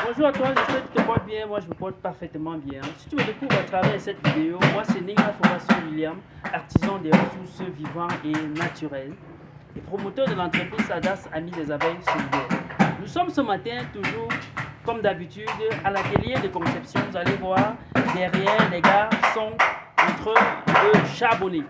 Bonjour à toi, j'espère que tu te portes bien. Moi, je me porte parfaitement bien. Si tu me découvres à travers cette vidéo, moi, c'est Ninga Formation William, artisan des ressources vivantes et naturelles et promoteur de l'entreprise Adas Amis des abeilles solidaires. Nous sommes ce matin, toujours comme d'habitude, à l'atelier de conception. Vous allez voir, derrière, les gars sont en train de charbonner.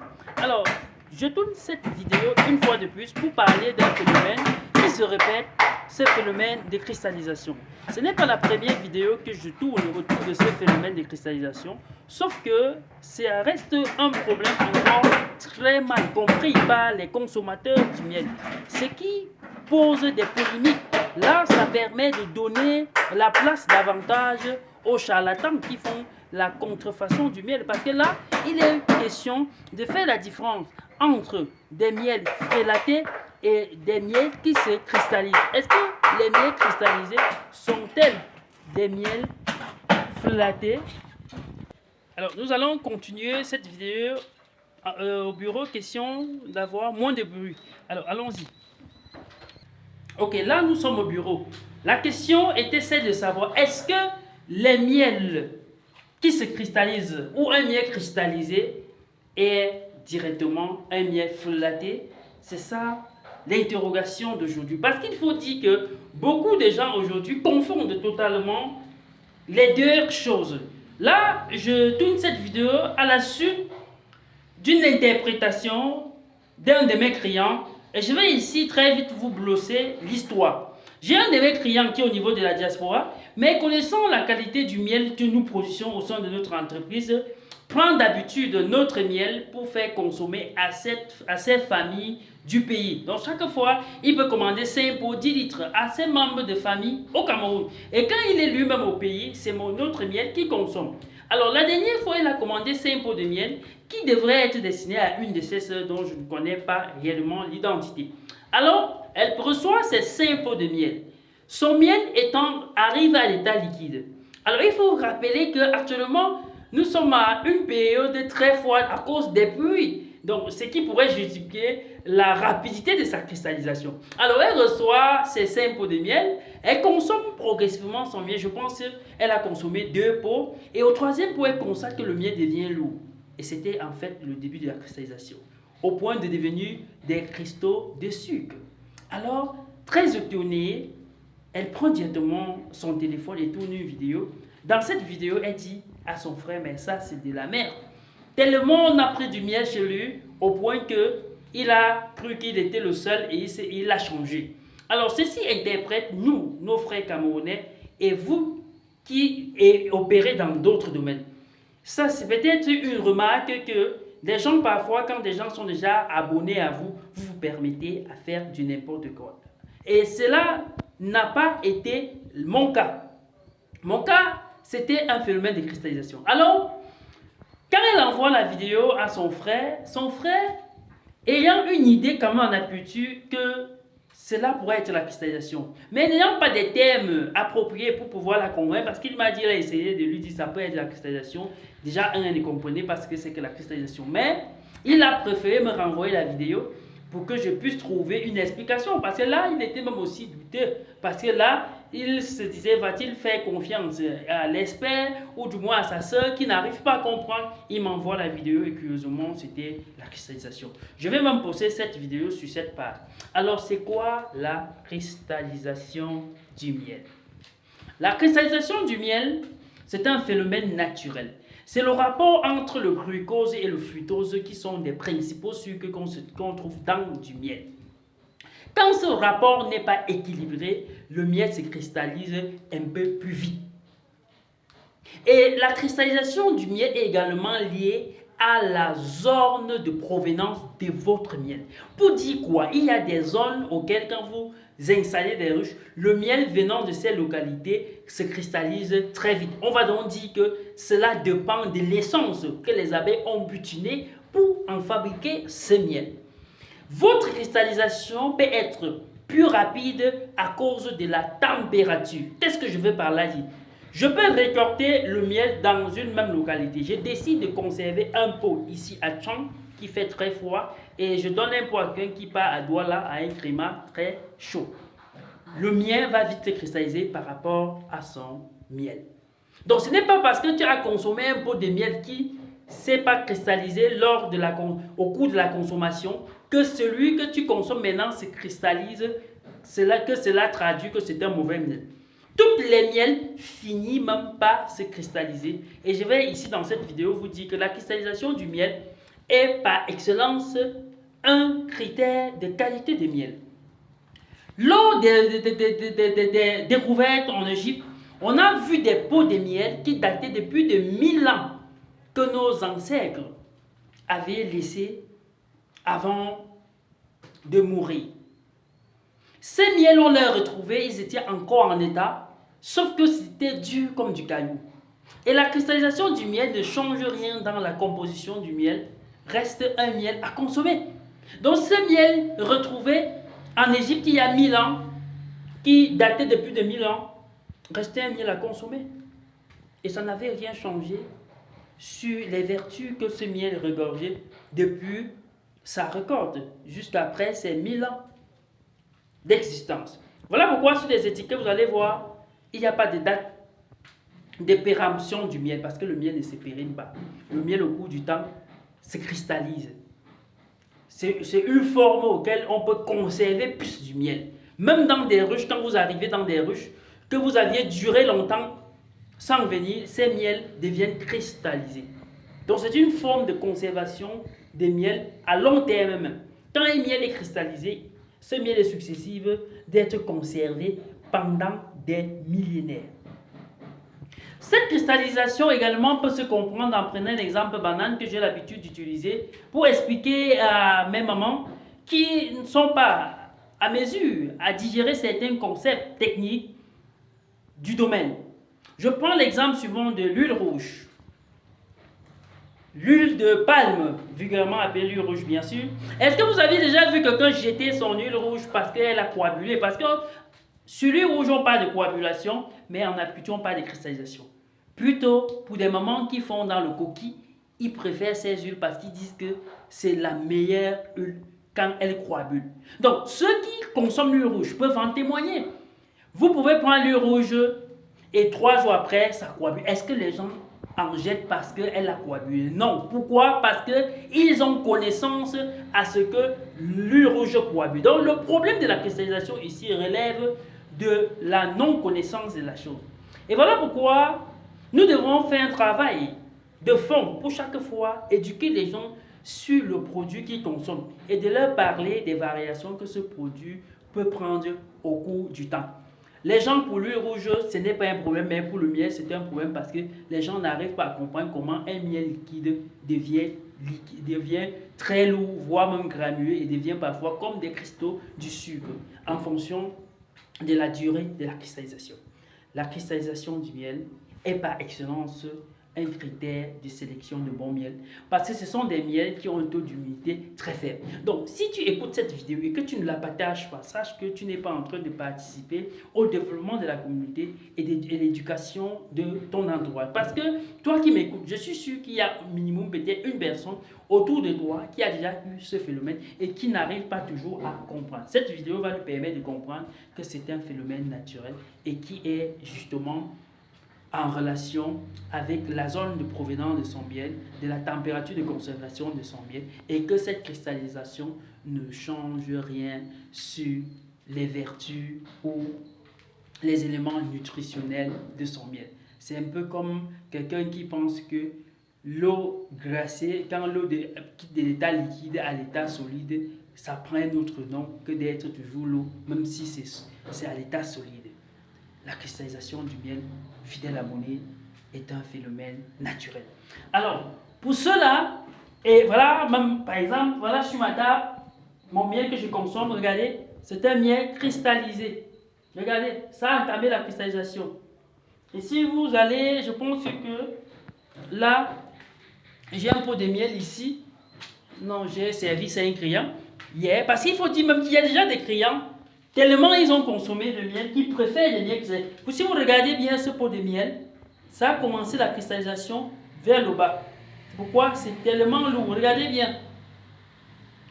Alors, je tourne cette vidéo une fois de plus pour parler d'un phénomène qui se répète, ce phénomène de cristallisation. Ce n'est pas la première vidéo que je tourne autour de ce phénomène de cristallisation, sauf que ça reste un problème encore très mal compris par les consommateurs du miel, ce qui pose des polémiques. Là, ça permet de donner la place davantage aux charlatans qui font la contrefaçon du miel, parce que là, il est question de faire la différence entre des miels prélatés et des miels qui se cristallisent. Est-ce que les miels cristallisés sont-elles des miels flattés? Alors, nous allons continuer cette vidéo au bureau, question d'avoir moins de bruit. Alors, allons-y. Ok, là, nous sommes au bureau. La question était celle de savoir, est-ce que les miels qui se cristallisent ou un miel cristallisé est directement un miel flatté? C'est ça l'interrogation d'aujourd'hui. Parce qu'il faut dire que beaucoup de gens aujourd'hui confondent totalement les deux choses. Là, je tourne cette vidéo à la suite d'une interprétation d'un de mes clients et je vais ici très vite vous glosser l'histoire. J'ai un de mes clients qui est au niveau de la diaspora, mais connaissant la qualité du miel que nous produisons au sein de notre entreprise, prend d'habitude notre miel pour faire consommer à ces familles du pays. Donc chaque fois, il peut commander 5 pots 10 litres à ses membres de famille au Cameroun. Et quand il est lui-même au pays, c'est notre miel qui consomme. Alors la dernière fois, il a commandé 5 pots de miel qui devraient être destinés à une de ses sœurs dont je ne connais pas réellement l'identité. Alors, elle reçoit ces 5 pots de miel. Son miel arrive à l'état liquide. Alors il faut rappeler qu'actuellement, nous sommes à une période très froide à cause des pluies. Donc, ce qui pourrait justifier la rapidité de sa cristallisation. Alors, elle reçoit ses 5 pots de miel. Elle consomme progressivement son miel. Je pense qu'elle a consommé 2 pots. Et au troisième pot, elle constate que le miel devient lourd. Et c'était en fait le début de la cristallisation. Au point de devenir des cristaux de sucre. Alors, très étonnée, elle prend directement son téléphone et tourne une vidéo. Dans cette vidéo, elle dit à son frère, mais ça c'est de la merde. Tellement on a pris du miel chez lui, au point qu'il a cru qu'il était le seul et il a changé. Alors ceci interprète nous, nos frères camerounais, et vous qui opérez dans d'autres domaines. Ça c'est peut-être une remarque que des gens parfois, quand des gens sont déjà abonnés à vous, vous vous permettez à faire du n'importe quoi. Et cela n'a pas été mon cas. Mon cas, c'était un phénomène de cristallisation. Alors, quand elle envoie la vidéo à son frère, ayant une idée quand même en aperçu que cela pourrait être la cristallisation, mais n'ayant pas des termes appropriés pour pouvoir la convaincre, parce qu'il m'a dit, il a essayé de lui dire ça peut être la cristallisation. Déjà, elle ne comprenait pas ce que c'est que la cristallisation, mais il a préféré me renvoyer la vidéo pour que je puisse trouver une explication. Parce que là, il était même aussi douteux. Parce que là, il se disait, va-t-il faire confiance à l'expert ou du moins à sa soeur qui n'arrive pas à comprendre? Il m'envoie la vidéo et curieusement, c'était la cristallisation. Je vais même poster cette vidéo sur cette page. Alors, c'est quoi la cristallisation du miel? La cristallisation du miel, c'est un phénomène naturel. C'est le rapport entre le glucose et le fructose qui sont des principaux sucres qu'on trouve dans du miel. Quand ce rapport n'est pas équilibré, le miel se cristallise un peu plus vite. Et la cristallisation du miel est également liée à la zone de provenance de votre miel. Pour dire quoi? Il y a des zones auxquelles quand vous installez des ruches, le miel venant de ces localités se cristallise très vite. On va donc dire que cela dépend de l'essence que les abeilles ont butinée pour en fabriquer ce miel. Votre cristallisation peut être plus rapide à cause de la température. Qu'est-ce que je veux par là dire? Je peux récolter le miel dans une même localité. Je décide de conserver un pot ici à Tchang qui fait très froid et je donne un pot à quelqu'un qui part à Douala à un climat très chaud. le mien va vite se cristalliser par rapport à son miel. Donc ce n'est pas parce que tu as consommé un pot de miel qui ne s'est pas cristallisé au cours de la consommation que celui que tu consommes maintenant se cristallise, que cela traduit que c'est un mauvais miel. Toutes les miels finissent même par se cristalliser. Et je vais ici dans cette vidéo vous dire que la cristallisation du miel est par excellence un critère de qualité de miel. Lors des découvertes en Égypte, on a vu des pots de miel qui dataient de plus de 1000 ans que nos ancêtres avaient laissés avant de mourir. Ces miels, on les retrouvait, ils étaient encore en état, sauf que c'était dur comme du caillou. Et la cristallisation du miel ne change rien dans la composition du miel, reste un miel à consommer. Donc ce miel retrouvé en Égypte il y a 1000 ans, qui datait de plus de 1000 ans, restait un miel à consommer. Et ça n'avait rien changé sur les vertus que ce miel regorgeait depuis sa récolte, jusqu'après ces 1000 ans d'existence. Voilà pourquoi sur les étiquettes, vous allez voir, il n'y a pas de date de péremption du miel, parce que le miel ne se périme pas. Le miel, au cours du temps, se cristallise. C'est une forme auquel on peut conserver plus du miel. Même dans des ruches, quand vous arrivez dans des ruches, que vous aviez duré longtemps sans venir, ces miels deviennent cristallisés. Donc c'est une forme de conservation des miels à long terme même. Quand un miel est cristallisé, ce miel est susceptible d'être conservé pendant des millénaires. Cette cristallisation également peut se comprendre en prenant un exemple banal que j'ai l'habitude d'utiliser pour expliquer à mes mamans qui ne sont pas à mesure à digérer certains concepts techniques du domaine. Je prends l'exemple suivant de l'huile rouge. L'huile de palme, vulgairement appelée l'huile rouge bien sûr. Est-ce que vous avez déjà vu quelqu'un jeter son huile rouge parce qu'elle a coagulé? Parce que sur l'huile rouge, on parle de coagulation, mais en appliquant, on parle de cristallisation. Plutôt, pour des mamans qui font dans le coquille, ils préfèrent ces huiles parce qu'ils disent que c'est la meilleure huile quand elle coagule. Donc, ceux qui consomment l'huile rouge peuvent en témoigner. Vous pouvez prendre l'huile rouge et 3 jours après, ça coagule. Est-ce que les gens en jettent parce qu'elle a coagulé? Non. Pourquoi? Parce qu'ils ont connaissance à ce que l'huile rouge coagule. Donc, le problème de la cristallisation ici relève de la non-connaissance de la chose. Et voilà pourquoi nous devons faire un travail de fond pour chaque fois éduquer les gens sur le produit qu'ils consomment et de leur parler des variations que ce produit peut prendre au cours du temps. Les gens, pour l'huile rouge, ce n'est pas un problème, mais pour le miel, c'est un problème parce que les gens n'arrivent pas à comprendre comment un miel liquide devient très lourd, voire même granuleux et devient parfois comme des cristaux du sucre en fonction de la durée de la cristallisation. La cristallisation du miel est par excellence un critère de sélection de bon miel parce que ce sont des miels qui ont un taux d'humidité très faible. Donc, si tu écoutes cette vidéo et que tu ne la partages pas, sache que tu n'es pas en train de participer au développement de la communauté et de l'éducation de ton entourage. Parce que toi qui m'écoutes, je suis sûr qu'il y a au minimum peut-être une personne autour de toi qui a déjà eu ce phénomène et qui n'arrive pas toujours à comprendre. Cette vidéo va lui permettre de comprendre que c'est un phénomène naturel et qui est justement en relation avec la zone de provenance de son miel, de la température de conservation de son miel et que cette cristallisation ne change rien sur les vertus ou les éléments nutritionnels de son miel. C'est un peu comme quelqu'un qui pense que l'eau glacée, quand l'eau quitte de l'état liquide à l'état solide, ça prend un autre nom que d'être toujours l'eau, même si c'est à l'état solide. La cristallisation du miel, fidèle à monnaie, est un phénomène naturel. Alors, pour cela, et voilà, même par exemple, voilà sur ma table, mon miel que je consomme, regardez, c'est un miel cristallisé. Regardez, ça a entamé la cristallisation. Et si vous allez, je pense que là, j'ai un pot de miel ici. Non, j'ai servi ça à un client hier, parce qu'il faut dire même qu'il y a déjà des clients tellement ils ont consommé le miel qu'ils préfèrent le miel. Si vous regardez bien ce pot de miel, ça a commencé la cristallisation vers le bas. Pourquoi? C'est tellement lourd. Regardez bien.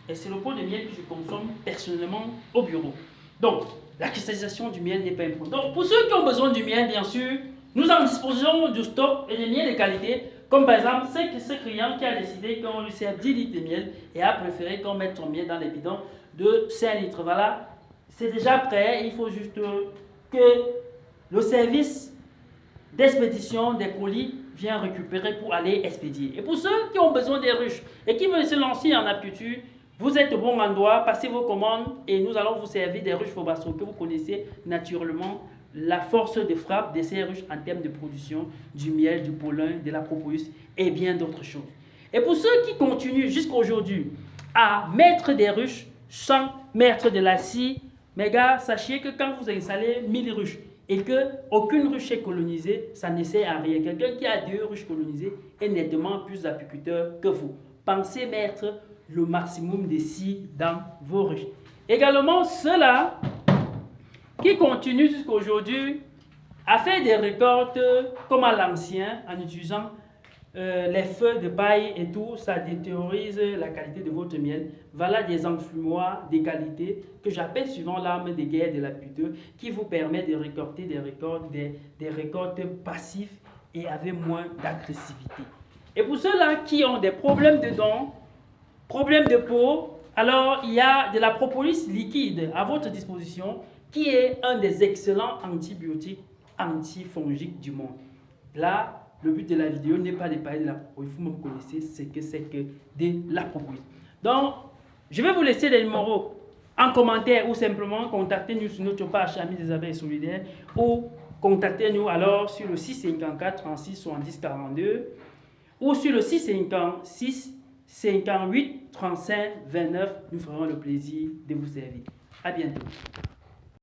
Et c'est le pot de miel que je consomme personnellement au bureau. Donc, la cristallisation du miel n'est pas importante. Donc, pour ceux qui ont besoin du miel, bien sûr, nous en disposons du stock et des miels de qualité. Comme par exemple, ce client qui a décidé qu'on lui sert 10 litres de miel et a préféré qu'on mette son miel dans les bidons de 5 litres. Voilà, c'est déjà prêt. Il faut juste que le service d'expédition des colis vienne récupérer pour aller expédier. Et pour ceux qui ont besoin des ruches et qui veulent se lancer en apiculture, vous êtes au bon endroit, passez vos commandes et nous allons vous servir des ruches Fobasso que vous connaissez naturellement. La force de frappe de ces ruches en termes de production du miel, du pollen, de la propolis et bien d'autres choses. Et pour ceux qui continuent jusqu'à aujourd'hui à mettre des ruches sans mettre de la scie, mes gars, sachez que quand vous installez 1000 ruches et qu'aucune ruche est colonisée, ça ne sert à rien. Quelqu'un qui a 2 ruches colonisées est nettement plus apiculteur que vous. Pensez mettre le maximum de scie dans vos ruches. Également, ceux-là qui continue jusqu'à aujourd'hui à faire des récoltes comme à l'ancien en utilisant les feux de paille et tout, ça détériorise la qualité de votre miel. Voilà des enflumoirs de qualité que j'appelle souvent l'arme de guerre de l'apiculteur qui vous permet de récolter des récoltes passives et avec moins d'agressivité. Et pour ceux-là qui ont des problèmes de dents, problèmes de peau, alors il y a de la propolis liquide à votre disposition qui est un des excellents antibiotiques antifongiques du monde. Là, le but de la vidéo n'est pas de parler de la propolis, vous me connaissez ce que c'est que de la propolis. Donc, je vais vous laisser les numéros en commentaire ou simplement contactez-nous sur notre page Amis des abeilles solidaires ou contactez-nous alors sur le 654 36 70 42 ou sur le 656 58 35 29. Nous ferons le plaisir de vous servir. À bientôt.